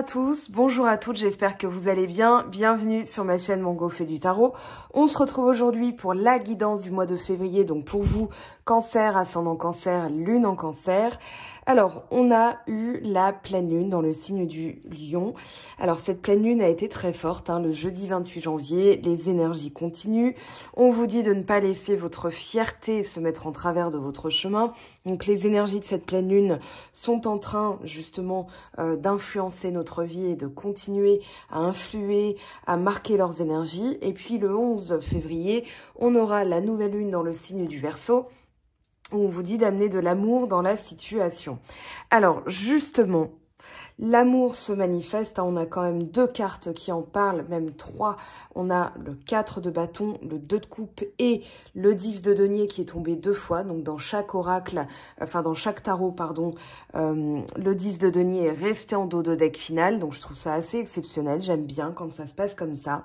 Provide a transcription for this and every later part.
à tous, bonjour à toutes, j'espère que vous allez bien. Bienvenue sur ma chaîne Mongo fait du tarot. On se retrouve aujourd'hui pour la guidance du mois de février, donc pour vous, cancer, ascendant cancer, lune en cancer. Alors, on a eu la pleine lune dans le signe du lion. Alors, cette pleine lune a été très forte, le jeudi 28 janvier, les énergies continuent. On vous dit de ne pas laisser votre fierté se mettre en travers de votre chemin. Donc, les énergies de cette pleine lune sont en train, justement, d'influencer notre vie et de continuer à influer, à marquer leurs énergies. Et puis, le 11 février, on aura la nouvelle lune dans le signe du Verseau, où on vous dit d'amener de l'amour dans la situation. Alors, justement, l'amour se manifeste, on a quand même 2 cartes qui en parlent, même 3. On a le 4 de bâton, le 2 de coupe et le 10 de denier qui est tombé 2 fois. Donc, dans chaque oracle, enfin, dans chaque tarot, pardon, le 10 de denier est resté en dos de deck final. Donc, je trouve ça assez exceptionnel. J'aime bien quand ça se passe comme ça.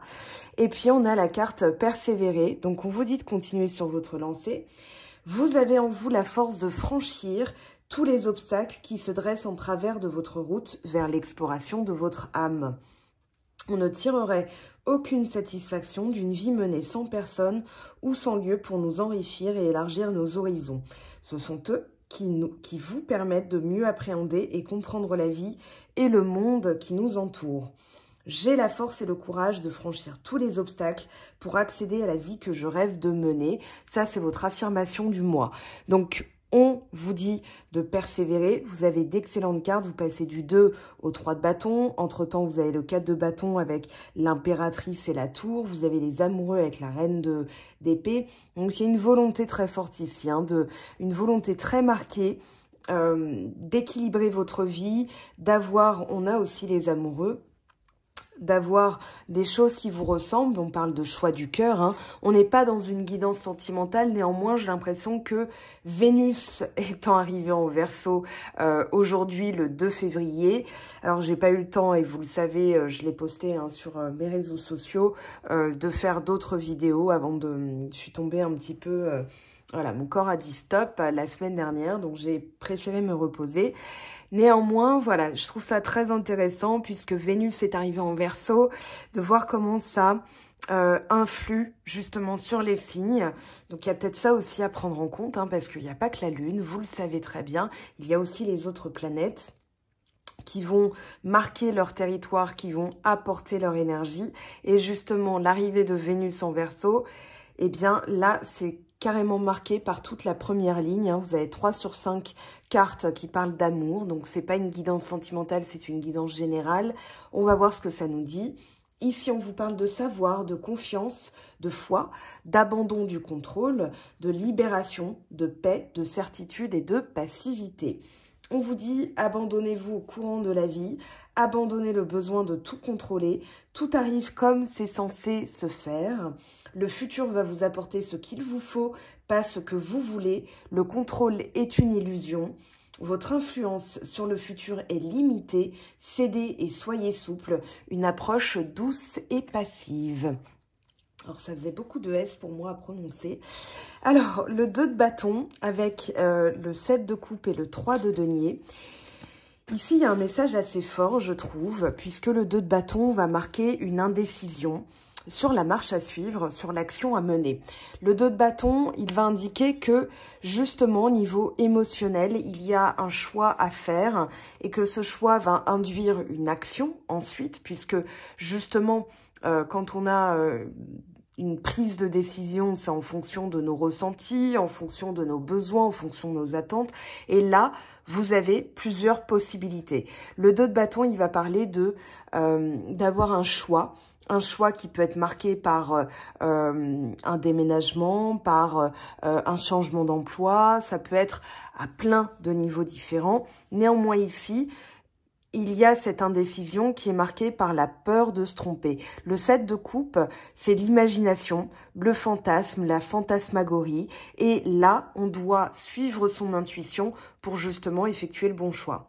Et puis, on a la carte persévérer. Donc, on vous dit de continuer sur votre lancée. Vous avez en vous la force de franchir tous les obstacles qui se dressent en travers de votre route vers l'exploration de votre âme. On ne tirerait aucune satisfaction d'une vie menée sans personne ou sans lieu pour nous enrichir et élargir nos horizons. Ce sont eux qui vous permettent de mieux appréhender et comprendre la vie et le monde qui nous entoure. J'ai la force et le courage de franchir tous les obstacles pour accéder à la vie que je rêve de mener. Ça, c'est votre affirmation du mois. Donc, on vous dit de persévérer. Vous avez d'excellentes cartes. Vous passez du 2 au 3 de bâton. Entre-temps, vous avez le 4 de bâton avec l'impératrice et la tour. Vous avez les amoureux avec la reine d'épée. Donc, il y a une volonté très forte ici, une volonté très marquée d'équilibrer votre vie, on a aussi les amoureux, d'avoir des choses qui vous ressemblent. On parle de choix du cœur. On n'est pas dans une guidance sentimentale. Néanmoins, j'ai l'impression que Vénus étant arrivée en Verseau aujourd'hui, le 2 février. Alors, j'ai pas eu le temps, et vous le savez, je l'ai posté sur mes réseaux sociaux, de faire d'autres vidéos je suis tombée un petit peu... voilà, mon corps a dit stop la semaine dernière, donc j'ai préféré me reposer. Néanmoins, voilà, je trouve ça très intéressant puisque Vénus est arrivée en Verseau, de voir comment ça influe justement sur les signes. Donc, il y a peut-être ça aussi à prendre en compte, parce qu'il n'y a pas que la Lune, vous le savez très bien, il y a aussi les autres planètes qui vont marquer leur territoire, qui vont apporter leur énergie. Et justement, l'arrivée de Vénus en Verseau, eh bien là, c'est carrément marqué par toute la première ligne. Vous avez 3 sur 5 cartes qui parlent d'amour. Donc, c'est pas une guidance sentimentale, c'est une guidance générale. On va voir ce que ça nous dit. Ici, on vous parle de savoir, de confiance, de foi, d'abandon du contrôle, de libération, de paix, de certitude et de passivité. On vous dit, abandonnez-vous au courant de la vie, abandonnez le besoin de tout contrôler, tout arrive comme c'est censé se faire. Le futur va vous apporter ce qu'il vous faut, pas ce que vous voulez. Le contrôle est une illusion. Votre influence sur le futur est limitée. Cédez et soyez souple. Une approche douce et passive. Alors, ça faisait beaucoup de S pour moi à prononcer. Alors, le 2 de bâton avec le 7 de coupe et le 3 de denier. Ici, il y a un message assez fort, je trouve, puisque le 2 de bâton va marquer une indécision sur la marche à suivre, sur l'action à mener. Le 2 de bâton, il va indiquer que, justement, au niveau émotionnel, il y a un choix à faire et que ce choix va induire une action ensuite, puisque, justement, quand on a... une prise de décision, c'est en fonction de nos ressentis, en fonction de nos besoins, en fonction de nos attentes. Et là, vous avez plusieurs possibilités. Le 2 de bâton, il va parler d'avoir un choix qui peut être marqué par un déménagement, par un changement d'emploi. Ça peut être à plein de niveaux différents. Néanmoins, ici, il y a cette indécision qui est marquée par la peur de se tromper. Le 7 de coupe, c'est l'imagination, le fantasme, la fantasmagorie. Et là, on doit suivre son intuition pour justement effectuer le bon choix.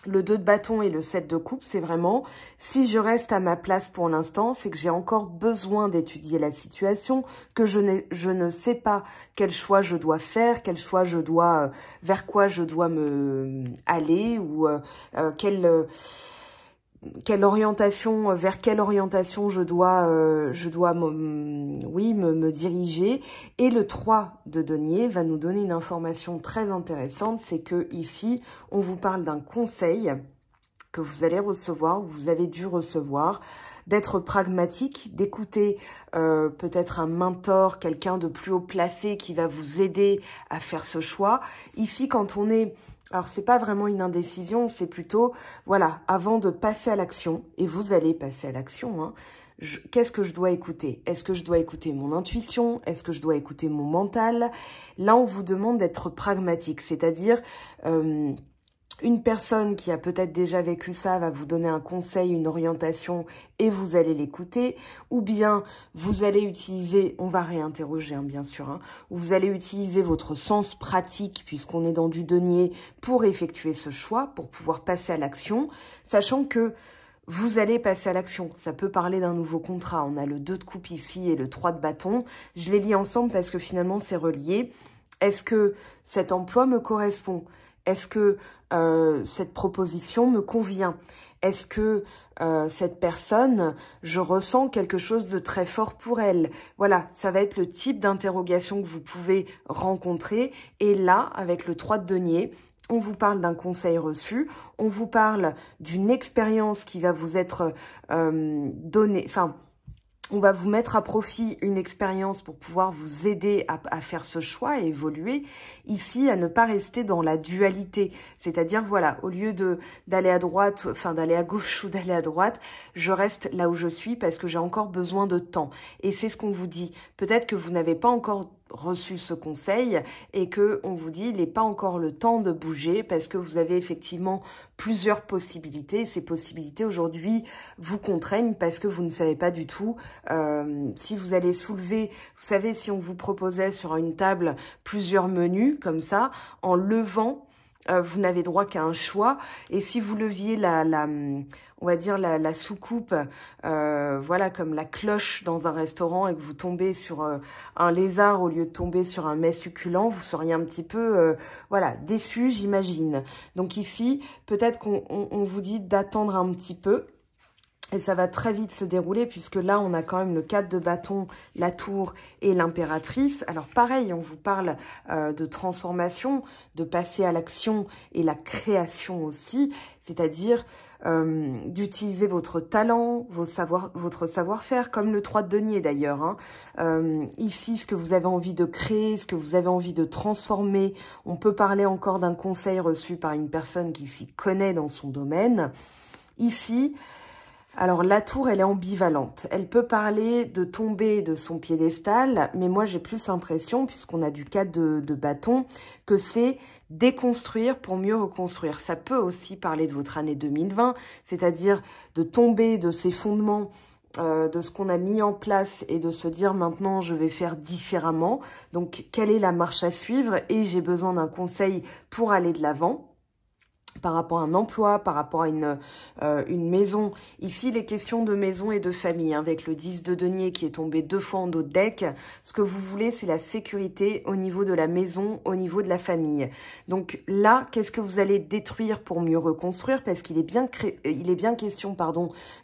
Le 2 de bâton et le 7 de coupe, c'est vraiment, si je reste à ma place pour l'instant, c'est que j'ai encore besoin d'étudier la situation, que je ne sais pas quel choix je dois faire, quel choix je dois, vers quoi je dois me aller, ou quelle orientation, vers quelle orientation je dois me diriger. Et le 3 de denier va nous donner une information très intéressante, c'est que ici, on vous parle d'un conseil que vous allez recevoir, ou vous avez dû recevoir, d'être pragmatique, d'écouter peut-être un mentor, quelqu'un de plus haut placé qui va vous aider à faire ce choix. Ici, quand on est... Alors, c'est pas vraiment une indécision, c'est plutôt, voilà, avant de passer à l'action, et vous allez passer à l'action, hein, qu'est-ce que je dois écouter? Est-ce que je dois écouter mon intuition? Est-ce que je dois écouter mon mental? Là, on vous demande d'être pragmatique, c'est-à-dire... une personne qui a peut-être déjà vécu ça va vous donner un conseil, une orientation et vous allez l'écouter. Ou bien vous allez utiliser, on va réinterroger hein, bien sûr, hein, ou vous allez utiliser votre sens pratique puisqu'on est dans du denier pour effectuer ce choix, pour pouvoir passer à l'action, sachant que vous allez passer à l'action. Ça peut parler d'un nouveau contrat. On a le 2 de coupe ici et le 3 de bâton. Je les lis ensemble parce que finalement c'est relié. Est-ce que cet emploi me correspond ? Est-ce que cette proposition me convient? Est-ce que cette personne, je ressens quelque chose de très fort pour elle? Voilà, ça va être le type d'interrogation que vous pouvez rencontrer. Et là, avec le 3 de denier, on vous parle d'un conseil reçu, on vous parle d'une expérience qui va vous être donnée, enfin... On va vous mettre à profit une expérience pour pouvoir vous aider à faire ce choix, à évoluer. Ici, à ne pas rester dans la dualité. C'est-à-dire, voilà, au lieu d'aller à droite, enfin d'aller à gauche ou d'aller à droite, je reste là où je suis parce que j'ai encore besoin de temps. Et c'est ce qu'on vous dit. Peut-être que vous n'avez pas encore reçu ce conseil et que on vous dit il n'est pas encore le temps de bouger parce que vous avez effectivement plusieurs possibilités. Ces possibilités aujourd'hui vous contraignent parce que vous ne savez pas du tout si vous allez soulever, vous savez, si on vous proposait sur une table plusieurs menus comme ça, en levant, vous n'avez droit qu'à un choix. Et si vous leviez on va dire la soucoupe, voilà, comme la cloche dans un restaurant et que vous tombez sur un lézard au lieu de tomber sur un mets succulent, vous seriez un petit peu, voilà, déçu, j'imagine. Donc ici, peut-être qu'on vous dit d'attendre un petit peu. Et ça va très vite se dérouler puisque là, on a quand même le 4 de bâton, la tour et l'impératrice. Alors pareil, on vous parle de transformation, de passer à l'action et la création aussi, c'est-à-dire d'utiliser votre talent, votre savoir-faire, comme le 3 de denier d'ailleurs. Hein. Ici, ce que vous avez envie de créer, ce que vous avez envie de transformer. On peut parler encore d'un conseil reçu par une personne qui s'y connaît dans son domaine. Ici... Alors, la tour, elle est ambivalente. Elle peut parler de tomber de son piédestal, mais moi, j'ai plus l'impression, puisqu'on a du 4 de bâton, que c'est déconstruire pour mieux reconstruire. Ça peut aussi parler de votre année 2020, c'est-à-dire de tomber de ses fondements, de ce qu'on a mis en place et de se dire maintenant, je vais faire différemment. Donc, quelle est la marche à suivre? Et j'ai besoin d'un conseil pour aller de l'avant. Par rapport à un emploi, par rapport à une maison. Ici, les questions de maison et de famille, hein, avec le 10 de denier qui est tombé 2 fois en dos de deck. Ce que vous voulez, c'est la sécurité au niveau de la maison, au niveau de la famille. Donc là, qu'est-ce que vous allez détruire pour mieux reconstruire? Parce qu'il est bien, question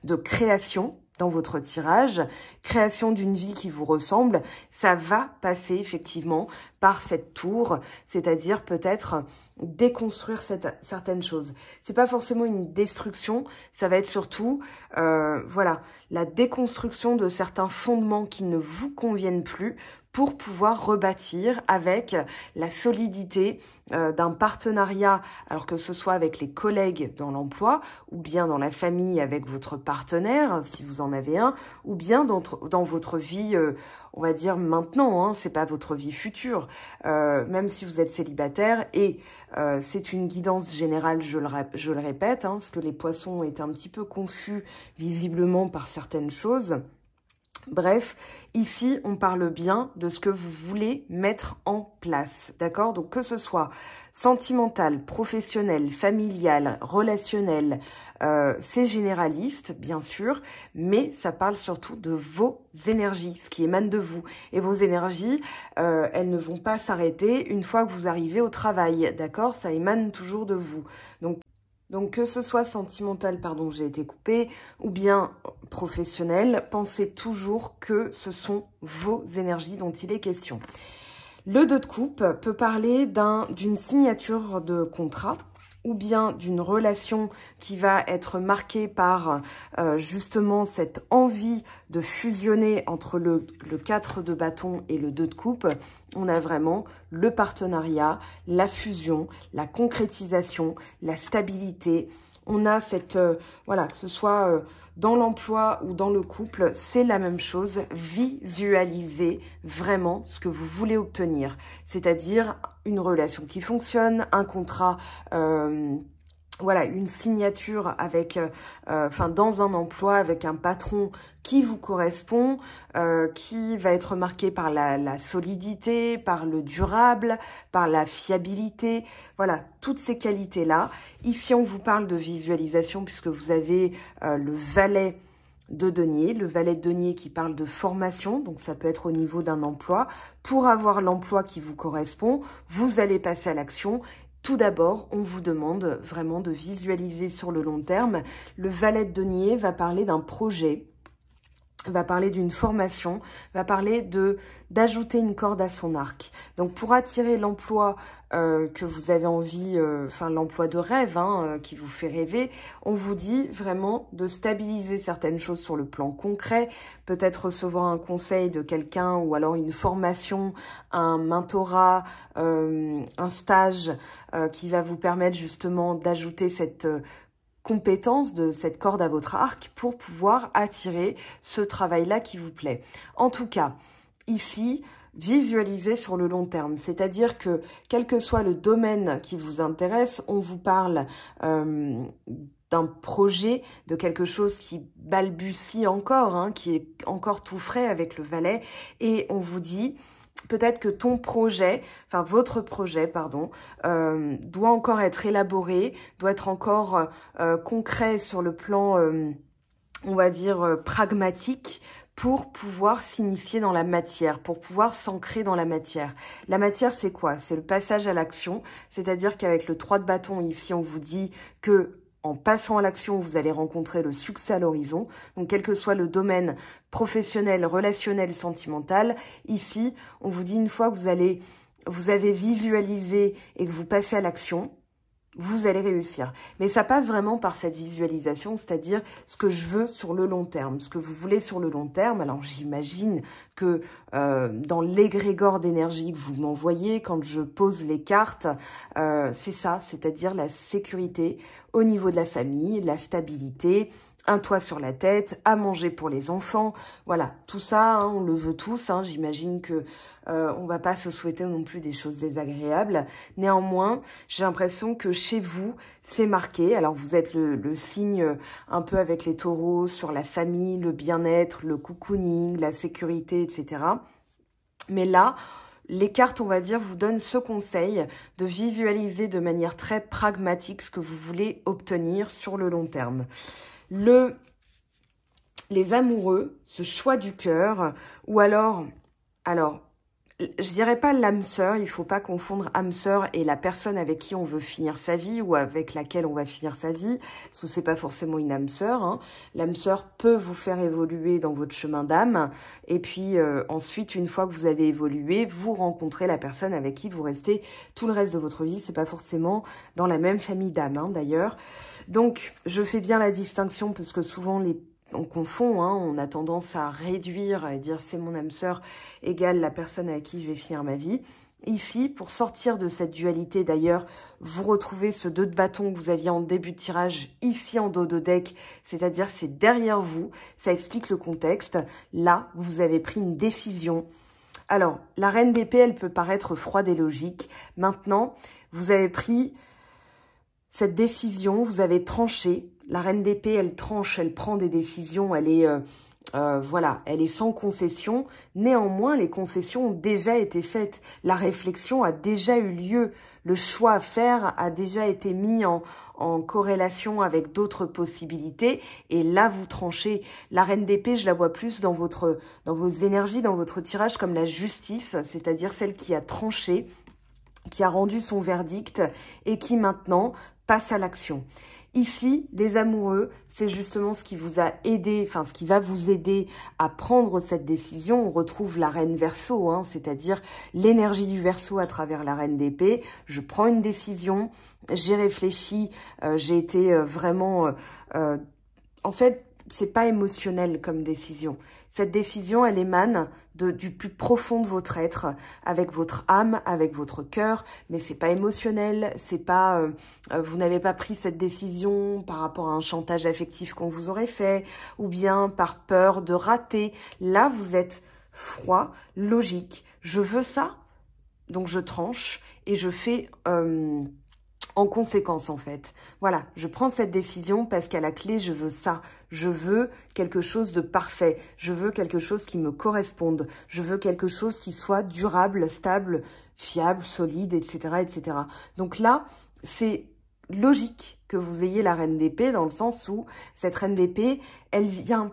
de création dans votre tirage, création d'une vie qui vous ressemble, ça va passer effectivement par cette tour, c'est-à-dire peut-être déconstruire certaines choses. C'est pas forcément une destruction, ça va être surtout, voilà, la déconstruction de certains fondements qui ne vous conviennent plus pour pouvoir rebâtir avec la solidité d'un partenariat, alors que ce soit avec les collègues dans l'emploi, ou bien dans la famille avec votre partenaire, si vous en avez un, ou bien dans votre vie, on va dire maintenant, hein, c'est pas votre vie future, même si vous êtes célibataire, et c'est une guidance générale, je le répète, hein, parce que les poissons ont été un petit peu confus visiblement par certaines choses. Bref, ici, on parle bien de ce que vous voulez mettre en place, d'accord? Donc, que ce soit sentimental, professionnel, familial, relationnel, c'est généraliste, bien sûr, mais ça parle surtout de vos énergies, ce qui émane de vous. Et vos énergies, elles ne vont pas s'arrêter une fois que vous arrivez au travail, d'accord? Ça émane toujours de vous. Donc, Donc que ce soit sentimental, pardon, j'ai été coupée, ou bien professionnel, pensez toujours que ce sont vos énergies dont il est question. Le 2 de coupe peut parler d'une signature de contrat ou bien d'une relation qui va être marquée par justement cette envie de fusionner entre le 4 de bâton et le 2 de coupe. On a vraiment le partenariat, la fusion, la concrétisation, la stabilité. On a cette, voilà, que ce soit dans l'emploi ou dans le couple, c'est la même chose. Visualisez vraiment ce que vous voulez obtenir, c'est-à-dire une relation qui fonctionne, un contrat, voilà, une signature avec, dans un emploi avec un patron qui vous correspond, qui va être marqué par la solidité, par le durable, par la fiabilité. Voilà, toutes ces qualités-là. Ici, on vous parle de visualisation puisque vous avez le valet de denier, le valet de denier qui parle de formation, donc ça peut être au niveau d'un emploi. Pour avoir l'emploi qui vous correspond, vous allez passer à l'action. Tout d'abord, on vous demande vraiment de visualiser sur le long terme. Le valet de denier va parler d'un projet, va parler d'une formation, va parler d'ajouter une corde à son arc. Donc pour attirer l'emploi que vous avez envie, l'emploi de rêve qui vous fait rêver, on vous dit vraiment de stabiliser certaines choses sur le plan concret, peut-être recevoir un conseil de quelqu'un ou alors une formation, un mentorat, un stage qui va vous permettre justement d'ajouter cette compétence de cette corde à votre arc pour pouvoir attirer ce travail-là qui vous plaît. En tout cas, ici, visualisez sur le long terme, c'est-à-dire que quel que soit le domaine qui vous intéresse, on vous parle d'un projet, de quelque chose qui balbutie encore, qui est encore tout frais avec le valet, et on vous dit peut-être que ton projet, votre projet, pardon, doit encore être élaboré, doit être encore concret sur le plan, on va dire, pragmatique, pour pouvoir s'initier dans la matière, pour pouvoir s'ancrer dans la matière. La matière, c'est quoi? C'est le passage à l'action, c'est-à-dire qu'avec le 3 de bâton, ici, on vous dit que en passant à l'action, vous allez rencontrer le succès à l'horizon. Donc, quel que soit le domaine professionnel, relationnel, sentimental, ici, on vous dit une fois que vous avez visualisé et que vous passez à l'action, vous allez réussir. Mais ça passe vraiment par cette visualisation, c'est-à-dire ce que je veux sur le long terme, ce que vous voulez sur le long terme. Alors, j'imagine que dans l'égrégore d'énergie que vous m'envoyez, quand je pose les cartes, c'est ça, c'est-à-dire la sécurité au niveau de la famille, la stabilité, un toit sur la tête, à manger pour les enfants. Voilà, tout ça, on le veut tous. J'imagine que on va pas se souhaiter non plus des choses désagréables. Néanmoins, j'ai l'impression que chez vous, c'est marqué. Alors, vous êtes le signe un peu avec les taureaux sur la famille, le bien-être, le cocooning, la sécurité, etc. Mais là, les cartes, on va dire, vous donnent ce conseil de visualiser de manière très pragmatique ce que vous voulez obtenir sur le long terme. Les amoureux, ce choix du cœur, ou alors, je dirais pas l'âme sœur, il faut pas confondre âme sœur et la personne avec qui on veut finir sa vie ou avec laquelle on va finir sa vie, parce que c'est pas forcément une âme sœur. L'âme sœur peut vous faire évoluer dans votre chemin d'âme, et puis ensuite, une fois que vous avez évolué, vous rencontrez la personne avec qui vous restez tout le reste de votre vie. C'est pas forcément dans la même famille d'âme, d'ailleurs. Donc, je fais bien la distinction parce que souvent on confond, on a tendance à réduire et dire c'est mon âme sœur égale la personne avec qui je vais finir ma vie. Ici, pour sortir de cette dualité, d'ailleurs, vous retrouvez ce 2 de bâton que vous aviez en début de tirage, ici en dos de deck, c'est-à-dire c'est derrière vous, ça explique le contexte. Là, vous avez pris une décision. Alors, la reine d'épée, elle peut paraître froide et logique. Maintenant, vous avez pris cette décision, vous avez tranché. La reine d'épée, elle tranche, elle prend des décisions, elle est, elle est sans concession. Néanmoins, les concessions ont déjà été faites. La réflexion a déjà eu lieu. Le choix à faire a déjà été mis en corrélation avec d'autres possibilités. Et là, vous tranchez. La reine d'épée, je la vois plus dans vos énergies, dans votre tirage comme la justice, c'est-à-dire celle qui a tranché, qui a rendu son verdict et qui maintenant passe à l'action. Ici, les amoureux, c'est justement ce qui vous a aidé, enfin ce qui va vous aider à prendre cette décision. On retrouve la reine Verseau, hein, c'est-à-dire l'énergie du Verseau à travers la reine d'épée. Je prends une décision, j'ai réfléchi, j'ai été vraiment... en fait, c'est pas émotionnel comme décision. Cette décision, elle émane du plus profond de votre être, avec votre âme, avec votre cœur, mais c'est pas émotionnel, c'est pas, vous n'avez pas pris cette décision par rapport à un chantage affectif qu'on vous aurait fait, ou bien par peur de rater. Là, vous êtes froid, logique. Je veux ça, donc je tranche et je fais... en conséquence, en fait. Voilà, je prends cette décision parce qu'à la clé, je veux ça. Je veux quelque chose de parfait. Je veux quelque chose qui me corresponde. Je veux quelque chose qui soit durable, stable, fiable, solide, etc., etc. Donc là, c'est logique que vous ayez la reine d'épée dans le sens où cette reine d'épée, elle vient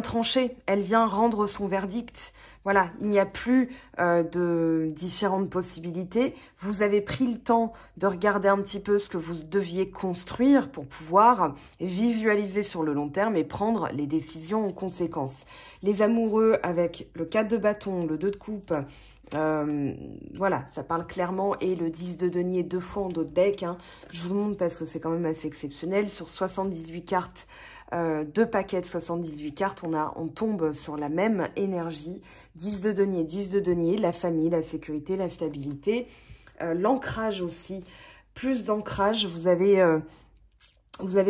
trancher, elle vient rendre son verdict. Voilà, il n'y a plus de différentes possibilités. Vous avez pris le temps de regarder un petit peu ce que vous deviez construire pour pouvoir visualiser sur le long terme et prendre les décisions en conséquence. Les amoureux avec le 4 de bâton, le 2 de coupe, voilà, ça parle clairement. Et le 10 de denier, 2 fois en dos de deck. Hein. Je vous le montre parce que c'est quand même assez exceptionnel. Sur 78 cartes, 2 paquets de 78 cartes, on tombe sur la même énergie. 10 de denier, la famille, la sécurité, la stabilité. L'ancrage aussi, plus d'ancrage. Vous avez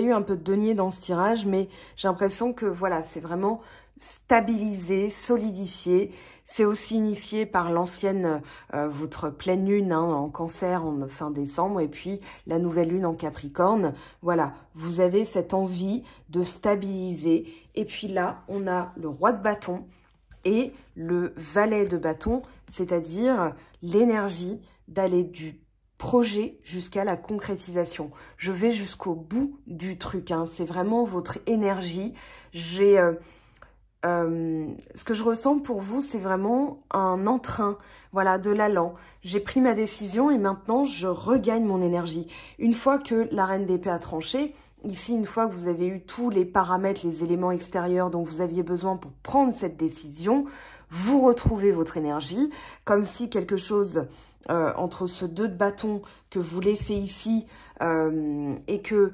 eu un peu de denier dans ce tirage, mais j'ai l'impression que voilà, c'est vraiment stabilisé, solidifié. C'est aussi initié par l'ancienne, votre pleine lune hein, en cancer en fin décembre et puis la nouvelle lune en capricorne. Voilà, vous avez cette envie de stabiliser. Et puis là, on a le roi de bâton et le valet de bâton, c'est-à-dire l'énergie d'aller du projet jusqu'à la concrétisation. Je vais jusqu'au bout du truc. Hein. C'est vraiment votre énergie. Ce que je ressens pour vous, c'est vraiment un entrain, voilà, de l'allant. J'ai pris ma décision et maintenant, je regagne mon énergie. Une fois que la reine d'épée a tranché, ici, une fois que vous avez eu tous les paramètres, les éléments extérieurs dont vous aviez besoin pour prendre cette décision, vous retrouvez votre énergie, comme si quelque chose entre ce 2 de bâton que vous laissez ici et que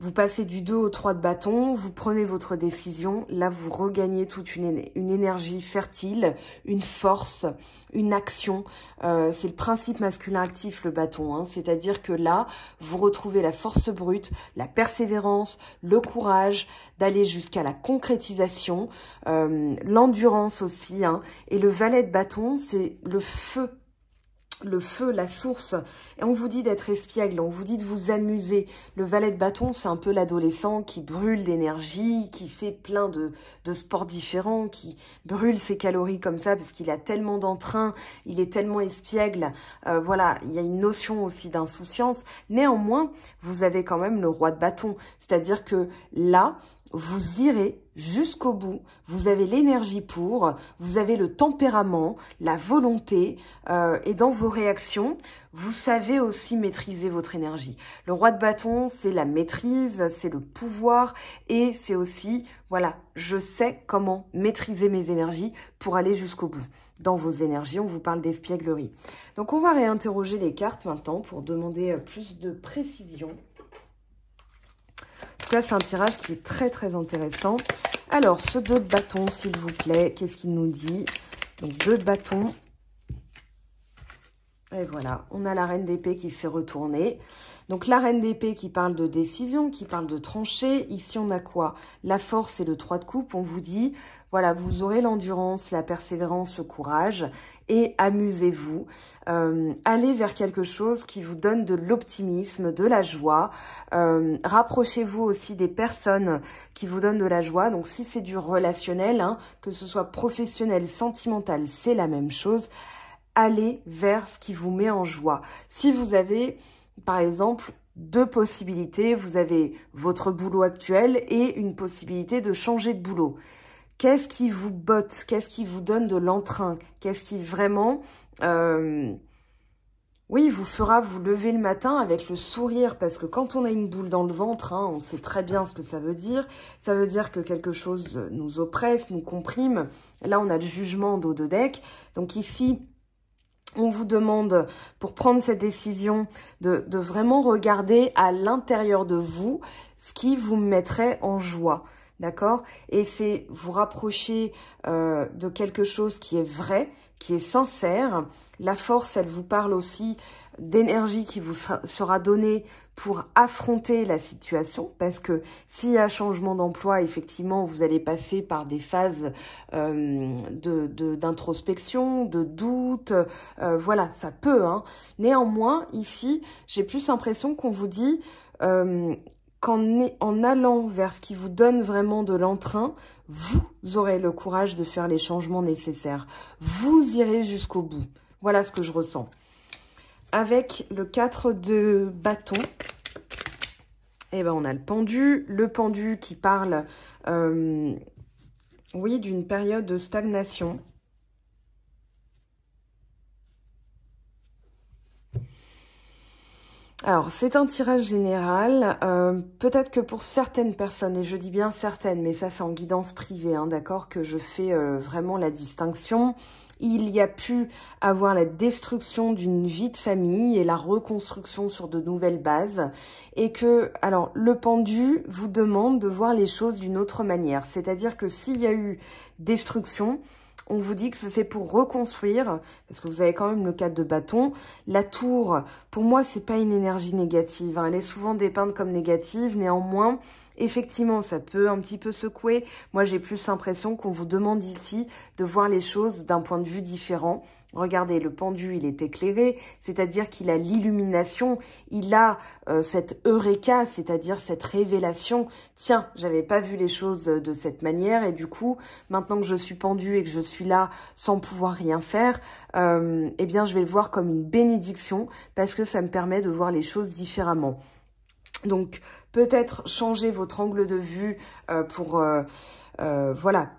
vous passez du 2 au 3 de bâton, vous prenez votre décision, là vous regagnez toute une énergie fertile, une force, une action. C'est le principe masculin actif, le bâton, hein. C'est-à-dire que là, vous retrouvez la force brute, la persévérance, le courage d'aller jusqu'à la concrétisation, l'endurance aussi. Hein. Et le valet de bâton, c'est le feu. Le feu, la source, et on vous dit d'être espiègle, on vous dit de vous amuser. Le valet de bâton, c'est un peu l'adolescent qui brûle d'énergie, qui fait plein de sports différents, qui brûle ses calories comme ça, parce qu'il a tellement d'entrain, il est tellement espiègle. Voilà, il y a une notion aussi d'insouciance. Néanmoins, vous avez quand même le roi de bâton, c'est-à-dire que là, vous irez jusqu'au bout, vous avez l'énergie pour, vous avez le tempérament, la volonté, et dans vos réactions, vous savez aussi maîtriser votre énergie. Le roi de bâton, c'est la maîtrise, c'est le pouvoir, et c'est aussi, voilà, je sais comment maîtriser mes énergies pour aller jusqu'au bout. Dans vos énergies, on vous parle d'espièglerie. Donc on va réinterroger les cartes maintenant pour demander plus de précision. En tout cas, c'est un tirage qui est très, très intéressant. Alors, ce 2 de bâton, s'il vous plaît, qu'est-ce qu'il nous dit? Donc, 2 de bâton. Et voilà, on a la reine d'épée qui s'est retournée. Donc, la reine d'épée qui parle de décision, qui parle de trancher. Ici, on a quoi? La force et le 3 de coupe. On vous dit, voilà, vous aurez l'endurance, la persévérance, le courage et amusez-vous. Allez vers quelque chose qui vous donne de l'optimisme, de la joie. Rapprochez-vous aussi des personnes qui vous donnent de la joie. Donc, si c'est du relationnel, hein, que ce soit professionnel, sentimental, c'est la même chose. Allez vers ce qui vous met en joie. Si vous avez, par exemple, 2 possibilités, vous avez votre boulot actuel et une possibilité de changer de boulot. Qu'est-ce qui vous botte? Qu'est-ce qui vous donne de l'entrain? Qu'est-ce qui vraiment oui, vous fera vous lever le matin avec le sourire, parce que quand on a une boule dans le ventre, hein, on sait très bien ce que ça veut dire. Ça veut dire que quelque chose nous oppresse, nous comprime. Là, on a le jugement dos de deck. Donc ici, on vous demande, pour prendre cette décision, de vraiment regarder à l'intérieur de vous ce qui vous mettrait en joie. D'accord? Et c'est vous rapprocher de quelque chose qui est vrai, qui est sincère. La force, elle vous parle aussi d'énergie qui vous sera donnée pour affronter la situation, parce que s'il y a changement d'emploi, effectivement, vous allez passer par des phases d'introspection, de doute, voilà, ça peut, hein. Néanmoins, ici, j'ai plus l'impression qu'on vous dit qu'en allant vers ce qui vous donne vraiment de l'entrain, vous aurez le courage de faire les changements nécessaires. Vous irez jusqu'au bout. Voilà ce que je ressens. Avec le 4 de bâton, eh ben on a le pendu qui parle, oui, d'une période de stagnation. Alors, c'est un tirage général, peut-être que pour certaines personnes, et je dis bien certaines, mais ça c'est en guidance privée, hein, d'accord, que je fais vraiment la distinction. Il y a pu avoir la destruction d'une vie de famille et la reconstruction sur de nouvelles bases. Et que, alors, le pendu vous demande de voir les choses d'une autre manière. C'est-à-dire que s'il y a eu destruction, on vous dit que c'est pour reconstruire, parce que vous avez quand même le 4 de bâton. La tour, pour moi, c'est pas une énergie négative, hein. Elle est souvent dépeinte comme négative. Néanmoins, effectivement, ça peut un petit peu secouer. Moi, j'ai plus l'impression qu'on vous demande ici de voir les choses d'un point de vue différent. Regardez, le pendu, il est éclairé, c'est-à-dire qu'il a l'illumination, il a cette eureka, c'est-à-dire cette révélation. Tiens, j'avais pas vu les choses de cette manière et du coup, maintenant que je suis pendu et que je suis là sans pouvoir rien faire, eh bien, je vais le voir comme une bénédiction parce que ça me permet de voir les choses différemment. Donc, peut-être changer votre angle de vue pour, voilà,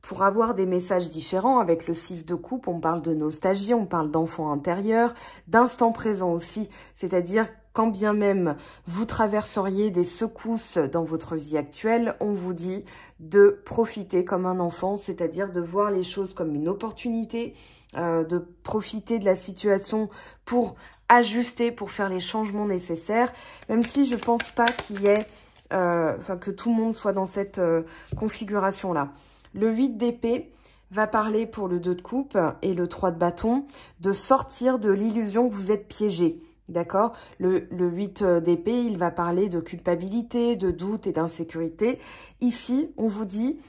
pour avoir des messages différents. Avec le 6 de coupe, on parle de nostalgie, on parle d'enfant intérieur, d'instant présent aussi, c'est-à-dire quand bien même vous traverseriez des secousses dans votre vie actuelle, on vous dit de profiter comme un enfant, c'est-à-dire de voir les choses comme une opportunité, de profiter de la situation pour ajuster, pour faire les changements nécessaires, même si je pense pas qu'il y ait, que tout le monde soit dans cette configuration-là. Le 8 d'épée va parler pour le 2 de coupe et le 3 de bâton de sortir de l'illusion que vous êtes piégé. D'accord? Le 8 d'épée, il va parler de culpabilité, de doute et d'insécurité. Ici, on vous dit,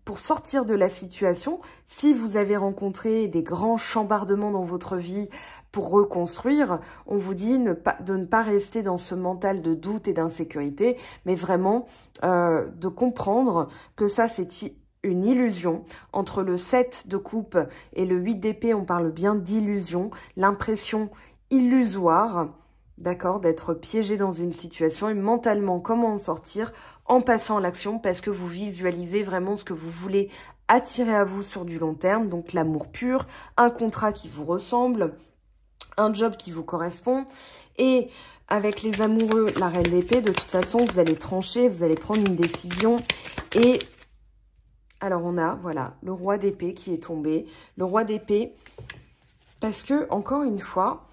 pour sortir de la situation, si vous avez rencontré des grands chambardements dans votre vie pour reconstruire, on vous dit de ne pas rester dans ce mental de doute et d'insécurité, mais vraiment de comprendre que ça, c'est une illusion. Entre le 7 de coupe et le 8 d'épée, on parle bien d'illusion, l'impression illusoire, d'accord, d'être piégé dans une situation et mentalement comment en sortir en passant à l'action parce que vous visualisez vraiment ce que vous voulez attirer à vous sur du long terme, donc l'amour pur, un contrat qui vous ressemble, un job qui vous correspond et avec les amoureux, la reine d'épée, de toute façon, vous allez trancher, vous allez prendre une décision et alors on a, voilà, le roi d'épée qui est tombé, le roi d'épée parce que, encore une fois,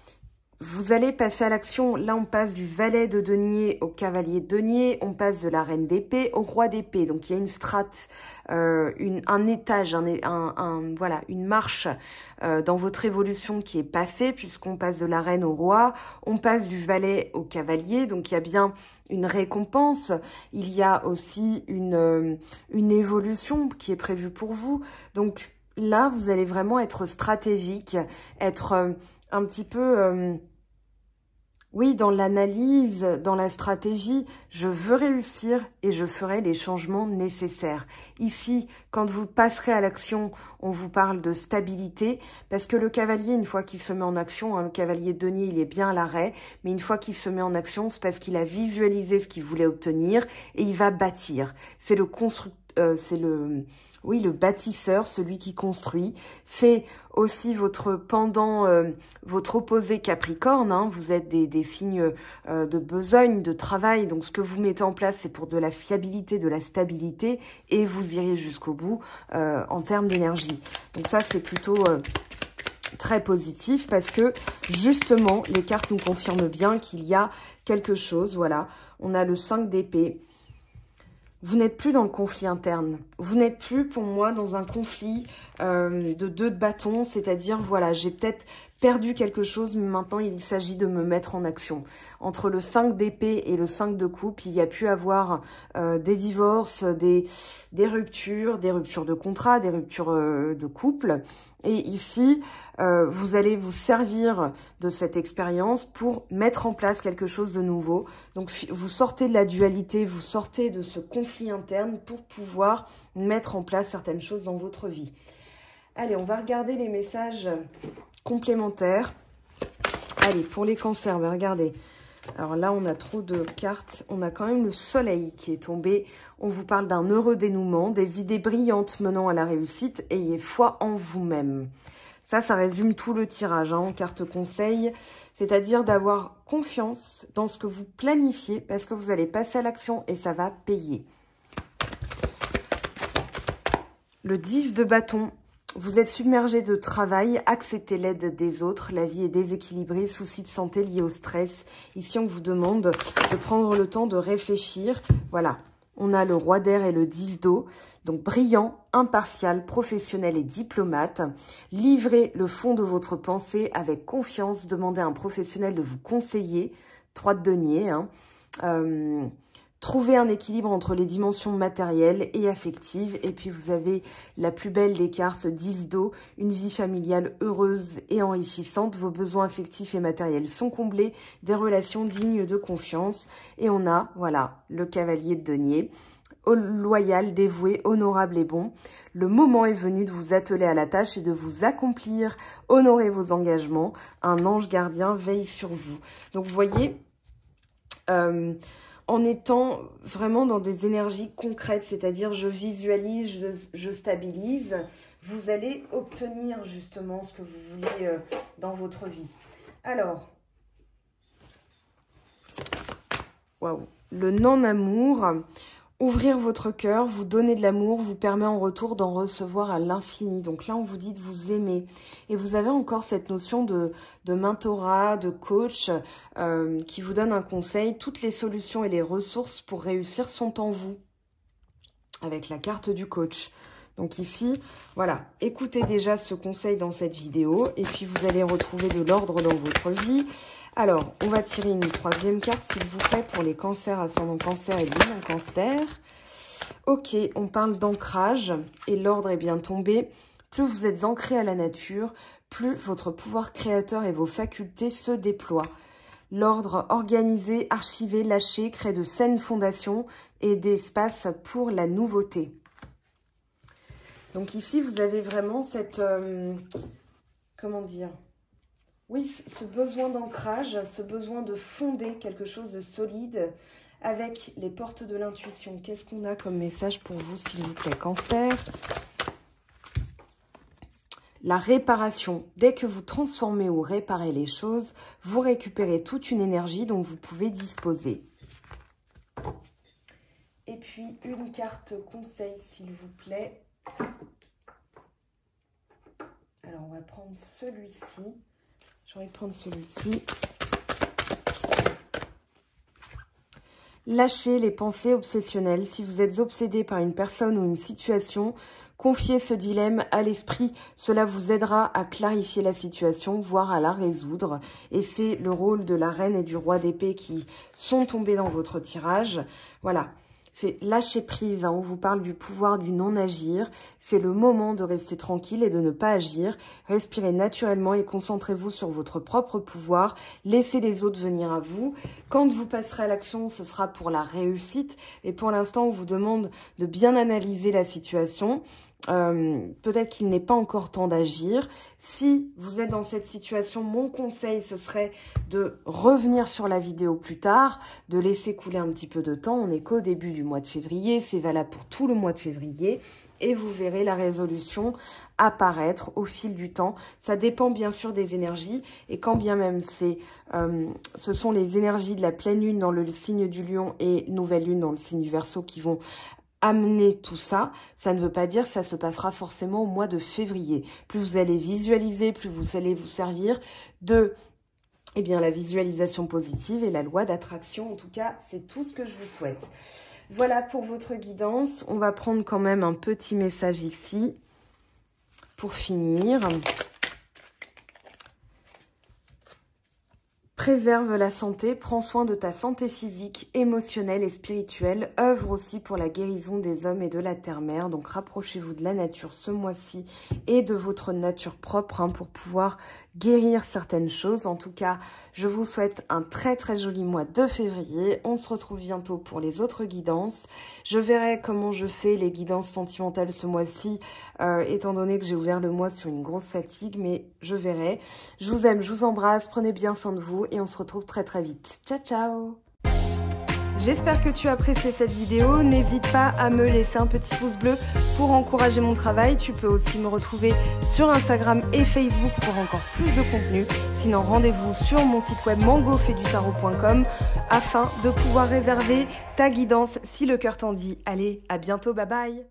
vous allez passer à l'action. Là, on passe du valet de denier au cavalier de denier. On passe de la reine d'épée au roi d'épée. Donc, il y a une strate, un étage, voilà, une marche dans votre évolution qui est passée puisqu'on passe de la reine au roi. On passe du valet au cavalier. Donc, il y a bien une récompense. Il y a aussi une évolution qui est prévue pour vous. Donc, là, vous allez vraiment être stratégique, être un petit peu... oui, dans l'analyse, dans la stratégie, je veux réussir et je ferai les changements nécessaires. Ici, quand vous passerez à l'action, on vous parle de stabilité, parce que le cavalier, une fois qu'il se met en action, hein, le cavalier de denier, il est bien à l'arrêt, mais une fois qu'il se met en action, c'est parce qu'il a visualisé ce qu'il voulait obtenir et il va bâtir. C'est le oui, le bâtisseur, celui qui construit. C'est aussi votre pendant, votre opposé Capricorne. Hein. Vous êtes des signes de besogne, de travail. Donc, ce que vous mettez en place, c'est pour de la fiabilité, de la stabilité. Et vous irez jusqu'au bout en termes d'énergie. Donc, ça, c'est plutôt très positif parce que, justement, les cartes nous confirment bien qu'il y a quelque chose. Voilà, on a le 5 d'épée. Vous n'êtes plus dans le conflit interne. Vous n'êtes plus, pour moi, dans un conflit de 2 de bâton. C'est-à-dire, voilà, j'ai peut-être perdu quelque chose, mais maintenant, il s'agit de me mettre en action. Entre le 5 d'épée et le 5 de coupe, il y a pu avoir des divorces, des ruptures de contrat, des ruptures de couple. Et ici, vous allez vous servir de cette expérience pour mettre en place quelque chose de nouveau. Donc, vous sortez de la dualité, vous sortez de ce conflit interne pour pouvoir mettre en place certaines choses dans votre vie. Allez, on va regarder les messages complémentaires. Allez, pour les cancers, regardez. Alors là, on a trop de cartes. On a quand même le soleil qui est tombé. On vous parle d'un heureux dénouement, des idées brillantes menant à la réussite. Ayez foi en vous-même. Ça résume tout le tirage en carte conseil. C'est-à-dire d'avoir confiance dans ce que vous planifiez parce que vous allez passer à l'action et ça va payer. Le 10 de bâton. Vous êtes submergé de travail, acceptez l'aide des autres, la vie est déséquilibrée, soucis de santé liés au stress. Ici, on vous demande de prendre le temps de réfléchir. Voilà, on a le roi d'air et le 10 d'eau. Donc, brillant, impartial, professionnel et diplomate. Livrez le fond de votre pensée avec confiance. Demandez à un professionnel de vous conseiller. 3 de denier, hein. Trouvez un équilibre entre les dimensions matérielles et affectives. Et puis, vous avez la plus belle des cartes, 10 d'eau, une vie familiale heureuse et enrichissante. Vos besoins affectifs et matériels sont comblés, des relations dignes de confiance. Et on a, voilà, le cavalier de denier, loyal, dévoué, honorable et bon. Le moment est venu de vous atteler à la tâche et de vous accomplir. Honorez vos engagements. Un ange gardien veille sur vous. Donc, vous voyez... en étant vraiment dans des énergies concrètes, c'est-à-dire je visualise, je stabilise, vous allez obtenir justement ce que vous voulez dans votre vie. Alors, waouh, le non-amour, ouvrir votre cœur, vous donner de l'amour, vous permet en retour d'en recevoir à l'infini. Donc là, on vous dit de vous aimer. Et vous avez encore cette notion de mentorat, de coach qui vous donne un conseil. Toutes les solutions et les ressources pour réussir sont en vous. Avec la carte du coach. Donc ici, voilà, écoutez déjà ce conseil dans cette vidéo. Et puis, vous allez retrouver de l'ordre dans votre vie. Alors, on va tirer une 3e carte, s'il vous plaît, pour les cancers, ascendant cancer et lune en cancer. Ok, on parle d'ancrage et l'ordre est bien tombé. Plus vous êtes ancré à la nature, plus votre pouvoir créateur et vos facultés se déploient. L'ordre organisé, archivé, lâché, crée de saines fondations et d'espace pour la nouveauté. Donc ici, vous avez vraiment cette... comment dire ? Oui, ce besoin d'ancrage, ce besoin de fonder quelque chose de solide avec les portes de l'intuition. Qu'est-ce qu'on a comme message pour vous, s'il vous plaît, Cancer? La réparation. Dès que vous transformez ou réparez les choses, vous récupérez toute une énergie dont vous pouvez disposer. Et puis, une carte conseil, s'il vous plaît. Alors, on va prendre celui-ci. J'ai envie de prendre celui-ci. Lâchez les pensées obsessionnelles. Si vous êtes obsédé par une personne ou une situation, confiez ce dilemme à l'esprit. Cela vous aidera à clarifier la situation, voire à la résoudre. Et c'est le rôle de la reine et du roi d'épée qui sont tombés dans votre tirage. Voilà. C'est lâcher prise, hein. On vous parle du pouvoir du non-agir. C'est le moment de rester tranquille et de ne pas agir. Respirez naturellement et concentrez-vous sur votre propre pouvoir. Laissez les autres venir à vous. Quand vous passerez à l'action, ce sera pour la réussite. Et pour l'instant, on vous demande de bien analyser la situation. peut-être qu'il n'est pas encore temps d'agir. Si vous êtes dans cette situation, mon conseil, ce serait de revenir sur la vidéo plus tard, de laisser couler un petit peu de temps. On n'est qu'au début du mois de février, c'est valable pour tout le mois de février. Et vous verrez la résolution apparaître au fil du temps. Ça dépend bien sûr des énergies. Et quand bien même ce sont les énergies de la pleine lune dans le signe du lion et nouvelle lune dans le signe du Verseau qui vont amener tout ça, ça ne veut pas dire que ça se passera forcément au mois de février. Plus vous allez visualiser, plus vous allez vous servir de la visualisation positive et la loi d'attraction. En tout cas, c'est tout ce que je vous souhaite. Voilà pour votre guidance. On va prendre quand même un petit message ici pour finir. Préserve la santé, prends soin de ta santé physique, émotionnelle et spirituelle. Œuvre aussi pour la guérison des hommes et de la terre-mère. Donc rapprochez-vous de la nature ce mois-ci et de votre nature propre pour pouvoir guérir certaines choses. En tout cas, je vous souhaite un très très joli mois de février. On se retrouve bientôt pour les autres guidances. Je verrai comment je fais les guidances sentimentales ce mois-ci, étant donné que j'ai ouvert le mois sur une grosse fatigue, mais je verrai. Je vous aime, je vous embrasse, prenez bien soin de vous et on se retrouve très très vite. Ciao ciao! J'espère que tu as apprécié cette vidéo. N'hésite pas à me laisser un petit pouce bleu pour encourager mon travail. Tu peux aussi me retrouver sur Instagram et Facebook pour encore plus de contenu. Sinon, rendez-vous sur mon site web mangofaidutarot.com afin de pouvoir réserver ta guidance si le cœur t'en dit. Allez, à bientôt, bye bye!